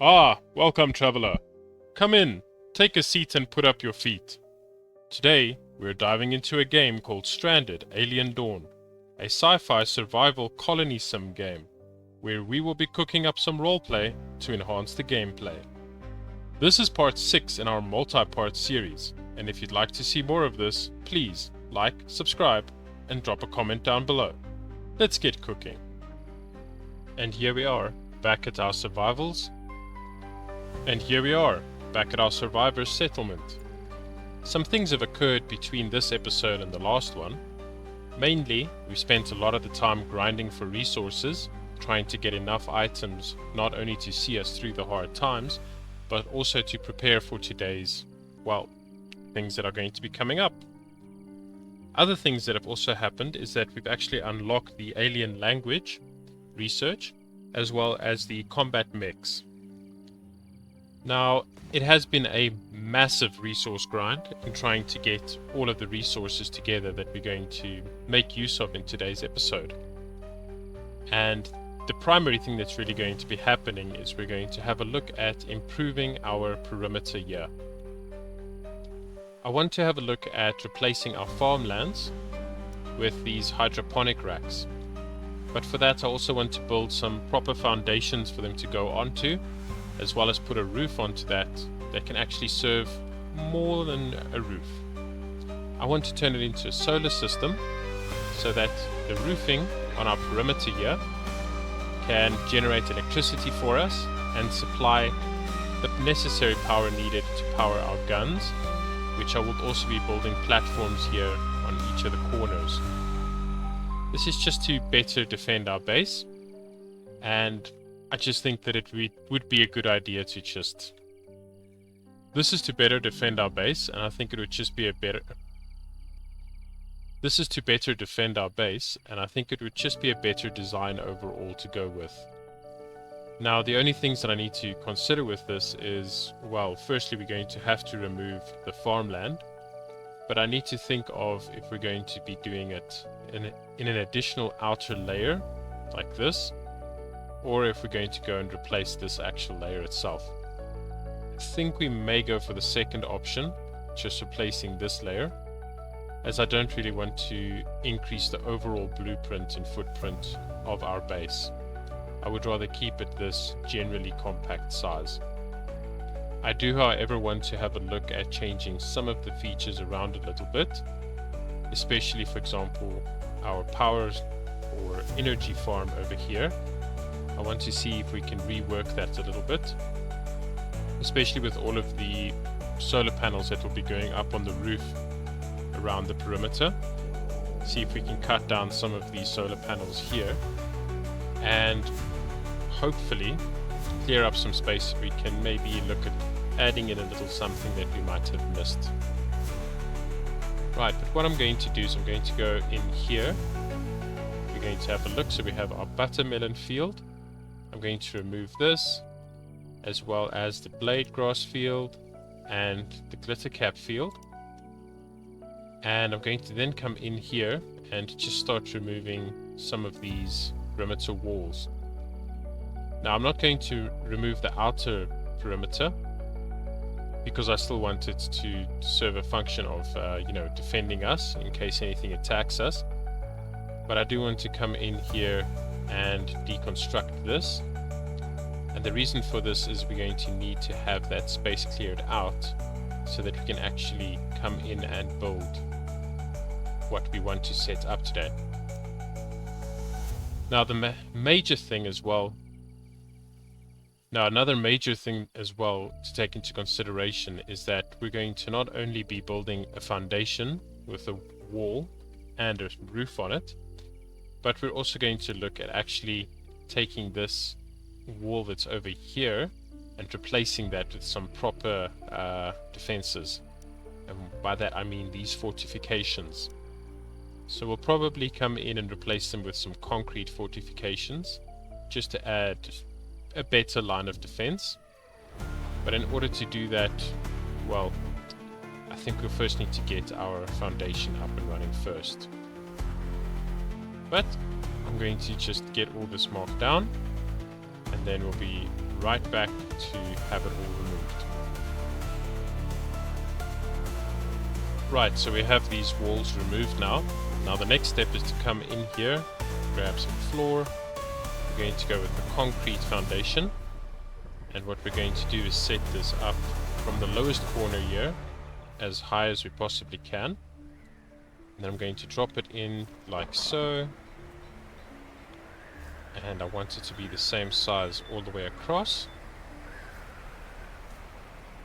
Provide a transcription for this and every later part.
Ah, welcome traveler. Come in, take a seat and put up your feet. Today, we're diving into a game called Stranded: Alien Dawn, a sci-fi survival colony sim game, where we will be cooking up some roleplay to enhance the gameplay. This is part 6 in our multi-part series, and if you'd like to see more of this, please like, subscribe, and drop a comment down below. Let's get cooking. And here we are, back at our survivors. Survivor's settlement. Some things have occurred between this episode and the last one. Mainly, we spent a lot of the time grinding for resources, trying to get enough items not only to see us through the hard times, but also to prepare for today's, well, things that are going to be coming up. Other things that have also happened is that we've actually unlocked the alien language, research, as well as the combat mechs. Now, it has been a massive resource grind in trying to get all of the resources together that we're going to make use of in today's episode. And the primary thing that's really going to be happening is we're going to have a look at improving our perimeter here. I want to have a look at replacing our farmlands with these hydroponic racks. But for that, I also want to build some proper foundations for them to go onto, as well as put a roof onto that can actually serve more than a roof. I want to turn it into a solar system so that the roofing on our perimeter here can generate electricity for us and supply the necessary power needed to power our guns, which I will also be building platforms here on each of the corners. This is just to better defend our base, and I just think that it would be a good idea to just... This is to better defend our base, and I think it would just be a better... This is to better defend our base, and I think it would just be a better design overall to go with. Now, the only things that I need to consider with this is, well, firstly, we're going to have to remove the farmland, but I need to think of if we're going to be doing it in an additional outer layer, like this, or if we're going to go and replace this actual layer itself. I think we may go for the second option, just replacing this layer, as I don't really want to increase the overall blueprint and footprint of our base. I would rather keep it this generally compact size. I do, however, want to have a look at changing some of the features around a little bit, especially, for example, our power or energy farm over here. I want to see if we can rework that a little bit, especially with all of the solar panels that will be going up on the roof around the perimeter. See if we can cut down some of these solar panels here and hopefully clear up some space. We can maybe look at adding in a little something that we might have missed. Right, but what I'm going to do is I'm going to go in here. We're going to have a look. So we have our buttermelon field. I'm going to remove this, as well as the blade grass field and the glitter cap field. And I'm going to then come in here and just start removing some of these perimeter walls. Now, I'm not going to remove the outer perimeter because I still want it to serve a function of, defending us in case anything attacks us. But I do want to come in here and deconstruct this. And the reason for this is we're going to need to have that space cleared out so that we can actually come in and build what we want to set up today. Now, the major thing as well. Now, another major thing as well to take into consideration is that we're going to not only be building a foundation with a wall and a roof on it, but we're also going to look at actually taking this wall that's over here and replacing that with some proper defenses. And by that I mean these fortifications. So we'll probably come in and replace them with some concrete fortifications just to add a better line of defense. But in order to do that, well, I think we'll first need to get our foundation up and running first. But I'm going to just get all this marked down, and then we'll be right back to have it all removed. Right, so we have these walls removed now. Now the next step is to come in here, grab some floor. We're going to go with the concrete foundation, and what we're going to do is set this up from the lowest corner here as high as we possibly can. And then I'm going to drop it in like so. And I want it to be the same size all the way across.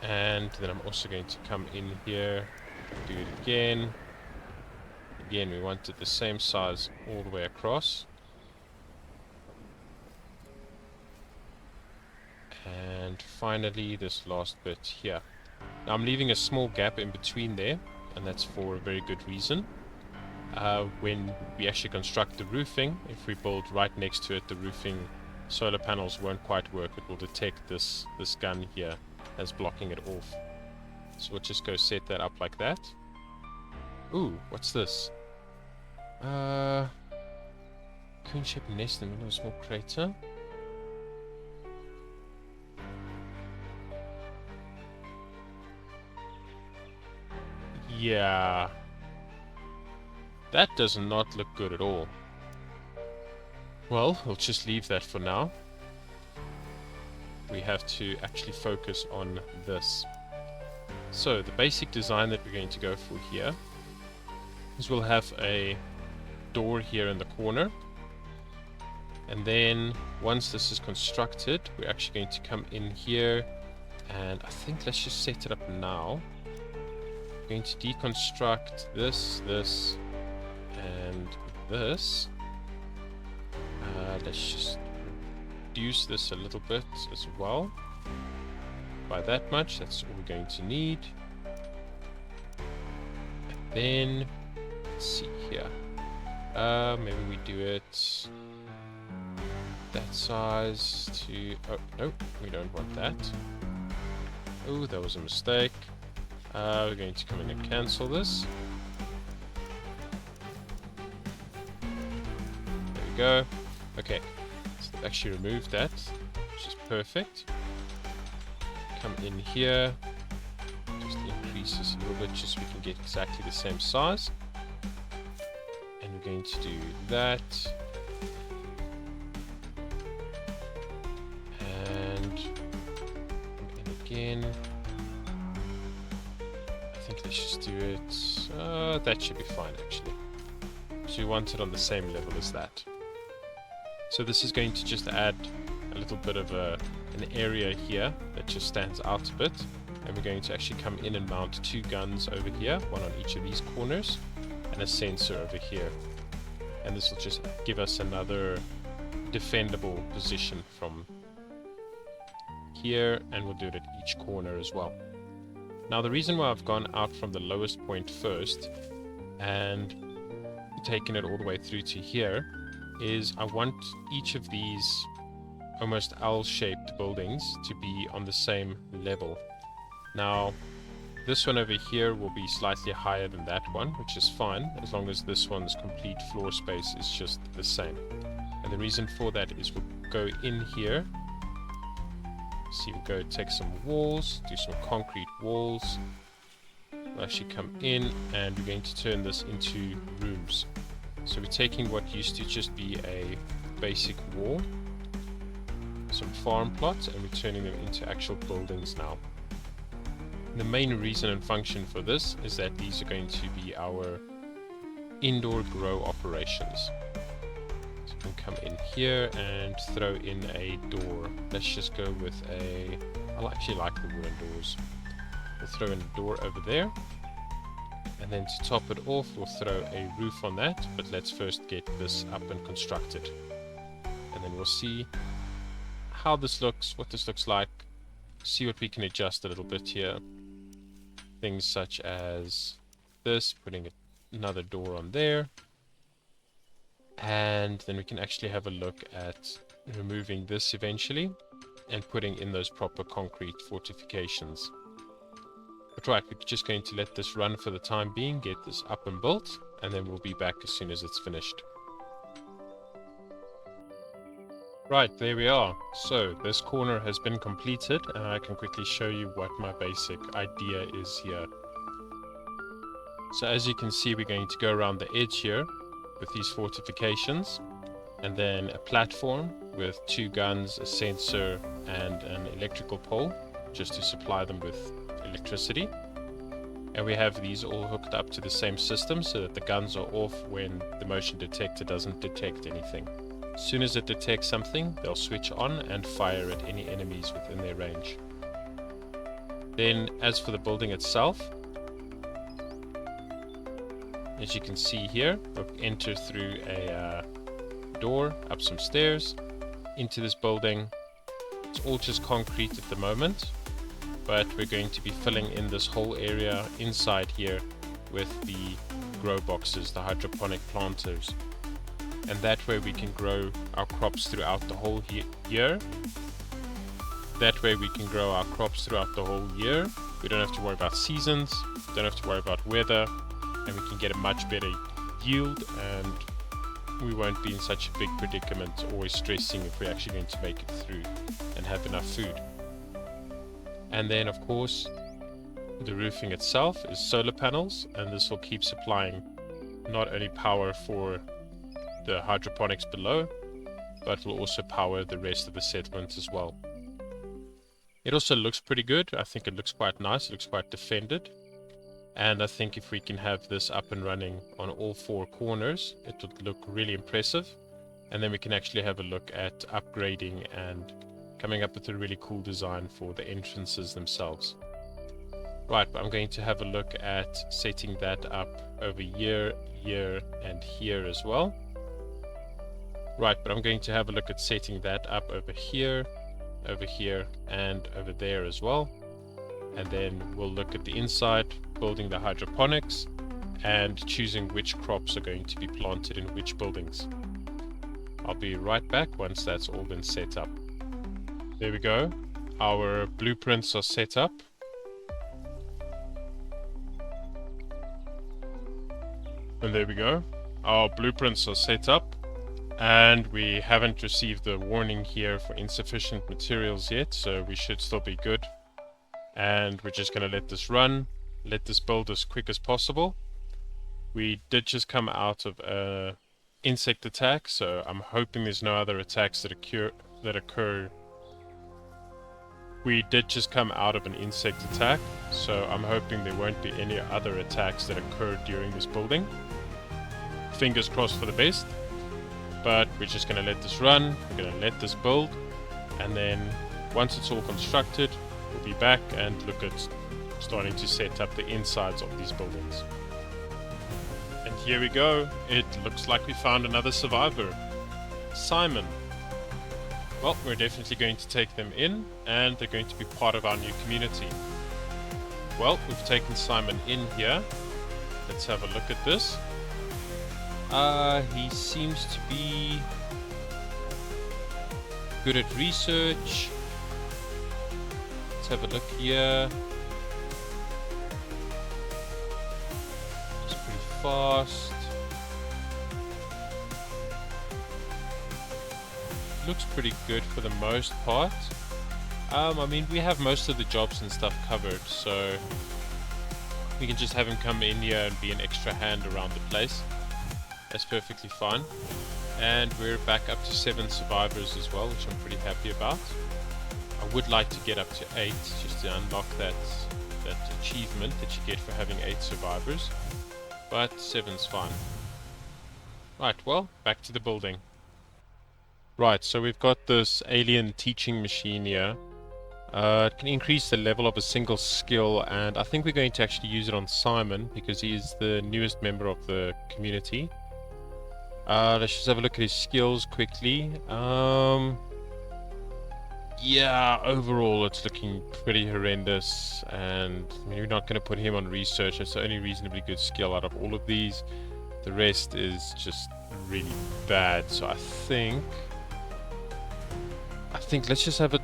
And then I'm also going to come in here, do it again. Again, we want it the same size all the way across. And finally, this last bit here. Now I'm leaving a small gap in between there, and that's for a very good reason. When we actually construct the roofing, if we build right next to it, the roofing solar panels won't quite work. It will detect this gun here as blocking it off. So we'll just go set that up like that. Ooh, what's this? Cone-shaped nest in the middle of a small crater. Yeah. That does not look good at all. Well, we'll just leave that for now. We have to actually focus on this. So, the basic design that we're going to go for here is we'll have a door here in the corner. And then, once this is constructed, we're actually going to come in here. And I think let's just set it up now. We're going to deconstruct this, and this. Let's just reduce this a little bit as well. By that much, that's all we're going to need. And then, let's see here. Maybe we do it that size to... Oh, no, we don't want that. Oh, that was a mistake. We're going to come in and cancel this. There we go. Okay, so I've actually removed that, which is perfect. Come in here, just increase this a little bit just so we can get exactly the same size. And we're going to do that. And come in again. I think let's just do it. That should be fine actually. So we want it on the same level as that. So this is going to just add a little bit of an area here that just stands out a bit. And we're going to actually come in and mount 2 guns over here, one on each of these corners, and a sensor over here. And this will just give us another defendable position from here, and we'll do it at each corner as well. Now the reason why I've gone out from the lowest point first and taken it all the way through to here is I want each of these almost L-shaped buildings to be on the same level. Now this one over here will be slightly higher than that one, which is fine as long as this one's complete floor space is just the same. And the reason for that is we'll go in here. See, we'll go take some walls, do some concrete walls. We'll actually come in and we're going to turn this into rooms. So we're taking what used to just be a basic wall, some farm plots, and we're turning them into actual buildings now. The main reason and function for this is that these are going to be our indoor grow operations. So we can come in here and throw in a door. Let's just go with I actually like the wooden doors. We'll throw in a door over there. And then to top it off, we'll throw a roof on that, but let's first get this up and constructed. And then we'll see how this looks, what this looks like, see what we can adjust a little bit here. Things such as this, putting another door on there. And then we can actually have a look at removing this eventually and putting in those proper concrete fortifications. But right, we're just going to let this run for the time being, get this up and built, and then we'll be back as soon as it's finished. Right, there we are. So this corner has been completed, and I can quickly show you what my basic idea is here. So as you can see, we're going to go around the edge here with these fortifications, and then a platform with 2 guns, a sensor, and an electrical pole, just to supply them with electricity. And we have these all hooked up to the same system so that the guns are off when the motion detector doesn't detect anything. As soon as it detects something, they'll switch on and fire at any enemies within their range. Then, as for the building itself, as you can see here, we'll enter through a door, up some stairs, into this building. It's all just concrete at the moment, but we're going to be filling in this whole area inside here with the grow boxes, the hydroponic planters. And that way we can grow our crops throughout the whole year. That way we can grow our crops throughout the whole year. We don't have to worry about seasons, don't have to worry about weather, and we can get a much better yield, and we won't be in such a big predicament, always stressing if we're actually going to make it through and have enough food. And then of course the roofing itself is solar panels, and this will keep supplying not only power for the hydroponics below, but will also power the rest of the settlement as well. It also looks pretty good. I think it looks quite nice, it looks quite defended, and I think if we can have this up and running on all 4 corners, it would look really impressive. And then we can actually have a look at upgrading and coming up with a really cool design for the entrances themselves. Right, but I'm going to have a look at setting that up over here, and here as well. Right, but I'm going to have a look at setting that up over here, and over there as well. And then we'll look at the inside, building the hydroponics, and choosing which crops are going to be planted in which buildings. I'll be right back once that's all been set up. There we go. Our blueprints are set up. And there we go. Our blueprints are set up. And we haven't received the warning here for insufficient materials yet, so we should still be good. And we're just going to let this run, let this build as quick as possible. We did just come out of an insect attack, so I'm hoping there's no other attacks that occur. We did just come out of an insect attack, so I'm hoping there won't be any other attacks that occur during this building. Fingers crossed for the best. But we're just going to let this run, we're going to let this build, and then once it's all constructed, we'll be back and look at starting to set up the insides of these buildings. And here we go. It looks like we found another survivor. Simon. Well, we're definitely going to take them in, and they're going to be part of our new community. Well, we've taken Simon in here. Let's have a look at this. He seems to be good at research. Let's have a look here. He's pretty fast. Looks pretty good for the most part. I mean, we have most of the jobs and stuff covered, so we can just have him come in here and be an extra hand around the place. That's perfectly fine. And we're back up to 7 survivors as well, which I'm pretty happy about. I would like to get up to 8 just to unlock that achievement that you get for having 8 survivors, but 7's fine. Right, well, back to the building. Right, so we've got this alien teaching machine here. It can increase the level of a single skill, and I think we're going to actually use it on Simon because he is the newest member of the community. Let's just have a look at his skills quickly. Yeah, overall it's looking pretty horrendous, and I mean, we're not going to put him on research. It's the only reasonably good skill out of all of these. The rest is just really bad, so I think let's just have a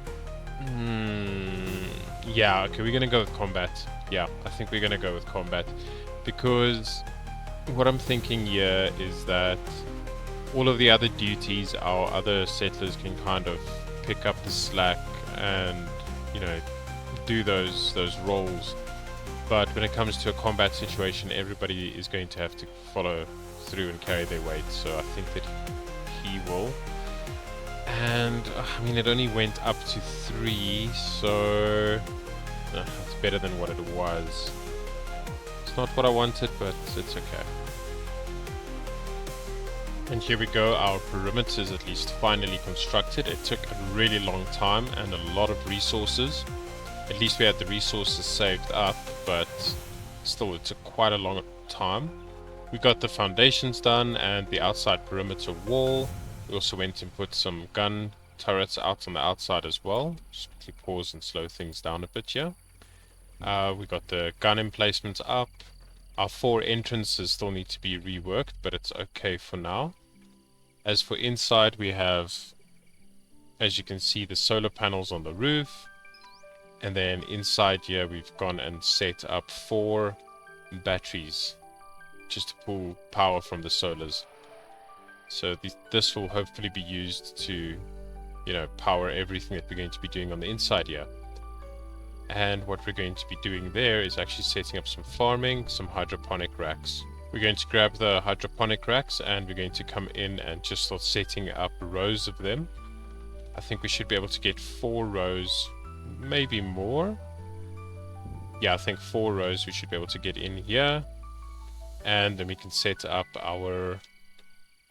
yeah, okay, we're gonna go with combat. Yeah, I think we're gonna go with combat, because what I'm thinking here is that all of the other duties, our other settlers can kind of pick up the slack and, you know, do those roles. But when it comes to a combat situation, everybody is going to have to follow through and carry their weight. So I think that he will. And I mean, it only went up to 3, so it's better than what it was. It's not what I wanted, but it's okay. And here we go, our perimeter is at least finally constructed. It took a really long time and a lot of resources. At least we had the resources saved up, but still it took quite a long time. We got the foundations done and the outside perimeter wall. We also went and put some gun turrets out on the outside as well. Just quickly pause and slow things down a bit here. We got the gun emplacements up. Our 4 entrances still need to be reworked, but it's okay for now. As for inside, we have, as you can see, the solar panels on the roof. And then inside here, we've gone and set up 4 batteries just to pull power from the solars. So this will hopefully be used to, you know, power everything that we're going to be doing on the inside here. And what we're going to be doing there is actually setting up some farming, some hydroponic racks. We're going to grab the hydroponic racks and we're going to come in and just start setting up rows of them. I think we should be able to get 4 rows, maybe more. Yeah, I think 4 rows we should be able to get in here. And then we can set up our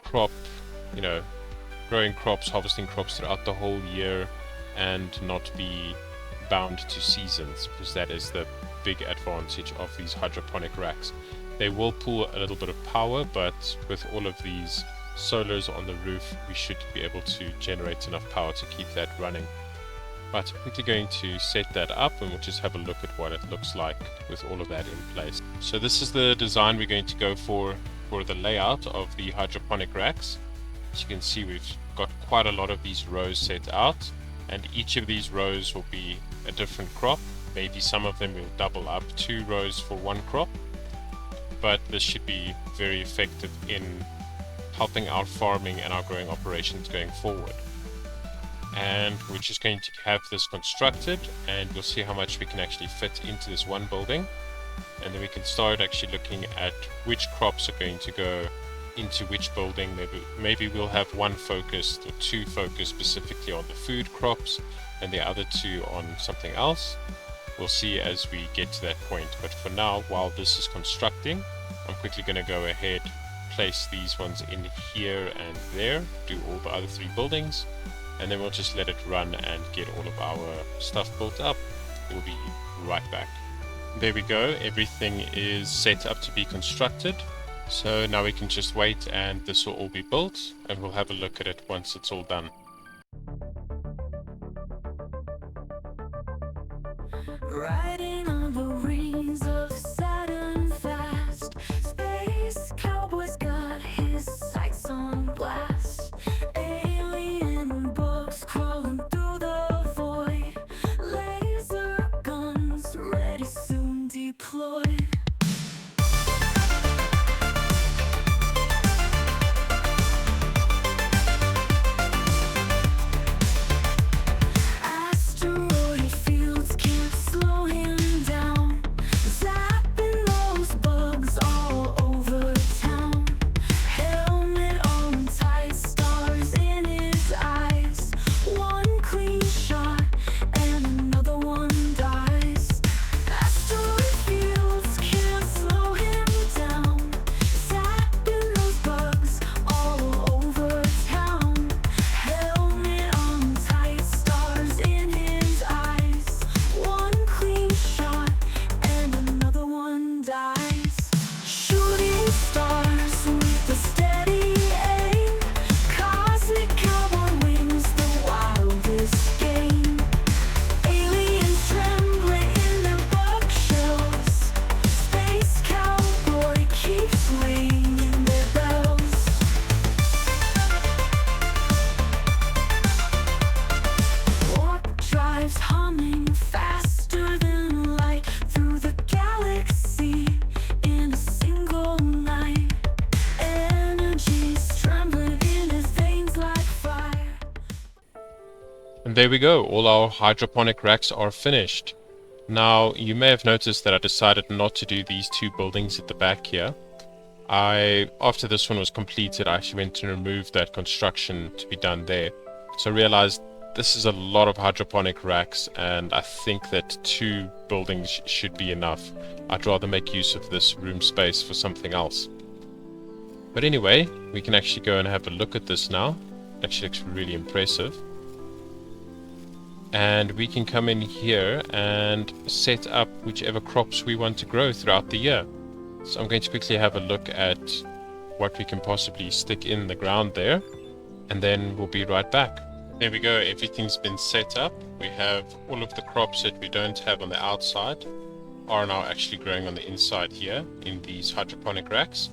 crop, you know, growing crops, harvesting crops throughout the whole year and not be bound to seasons, because that is the big advantage of these hydroponic racks. They will pull a little bit of power, but with all of these solars on the roof, we should be able to generate enough power to keep that running. But I'm quickly going to set that up and we'll just have a look at what it looks like with all of that in place. So this is the design we're going to go for the layout of the hydroponic racks. As you can see, we've got quite a lot of these rows set out, and each of these rows will be a different crop. Maybe some of them will double up 2 rows for 1 crop, but this should be very effective in helping our farming and our growing operations going forward. And we're just going to have this constructed and we'll see how much we can actually fit into this one building, and then we can start actually looking at which crops are going to go into which building. Maybe we'll have 1 focused or 2 focused specifically on the food crops and the other 2 on something else. We'll see as we get to that point, but for now, while this is constructing, I'm quickly going to go ahead, place these ones in here and there, do all the other 3 buildings, and then we'll just let it run and get all of our stuff built up. We'll be right back. There we go, everything is set up to be constructed. So now we can just wait and this will all be built, and we'll have a look at it once it's all done. Riding on the rings of Saturn fast, space cowboy's got his sights on blast. Alien bugs crawling through the void, laser guns ready soon deployed. Asteroid fields can't slow him And there we go, all our hydroponic racks are finished. Now, you may have noticed that I decided not to do these two buildings at the back here. After this one was completed, I actually went and removed that construction to be done there. So I realized this is a lot of hydroponic racks, and I think that 2 buildings should be enough. I'd rather make use of this room space for something else. But anyway, we can actually go and have a look at this now. It actually looks really impressive. And we can come in here and set up whichever crops we want to grow throughout the year. So I'm going to quickly have a look at what we can possibly stick in the ground there, and then we'll be right back. There we go, everything's been set up. We have all of the crops that we don't have on the outside are now actually growing on the inside here in these hydroponic racks.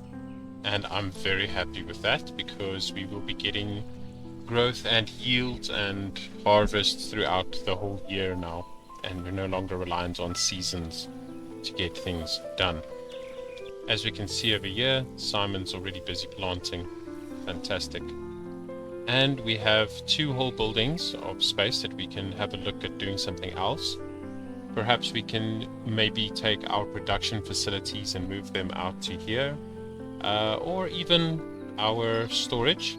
And I'm very happy with that, because we will be getting growth and yield and harvest throughout the whole year now, and we're no longer reliant on seasons to get things done. As we can see over here, Simon's already busy planting. Fantastic. And we have 2 whole buildings of space that we can have a look at doing something else. Perhaps we can maybe take our production facilities and move them out to here, or even our storage.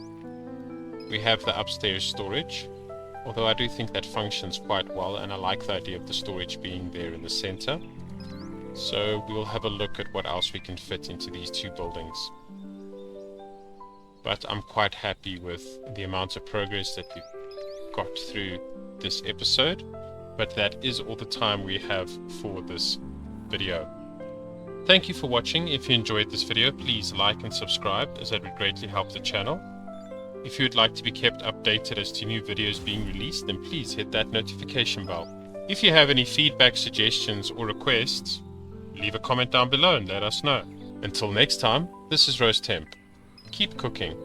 We have the upstairs storage, although I do think that functions quite well, and I like the idea of the storage being there in the center. So we'll have a look at what else we can fit into these 2 buildings. But I'm quite happy with the amount of progress that we've got through this episode, but that is all the time we have for this video. Thank you for watching. If you enjoyed this video, please like and subscribe, as that would greatly help the channel. If you would like to be kept updated as to new videos being released, then please hit that notification bell. If you have any feedback, suggestions or requests, leave a comment down below and let us know. Until next time, this is Roast Temp. Keep cooking.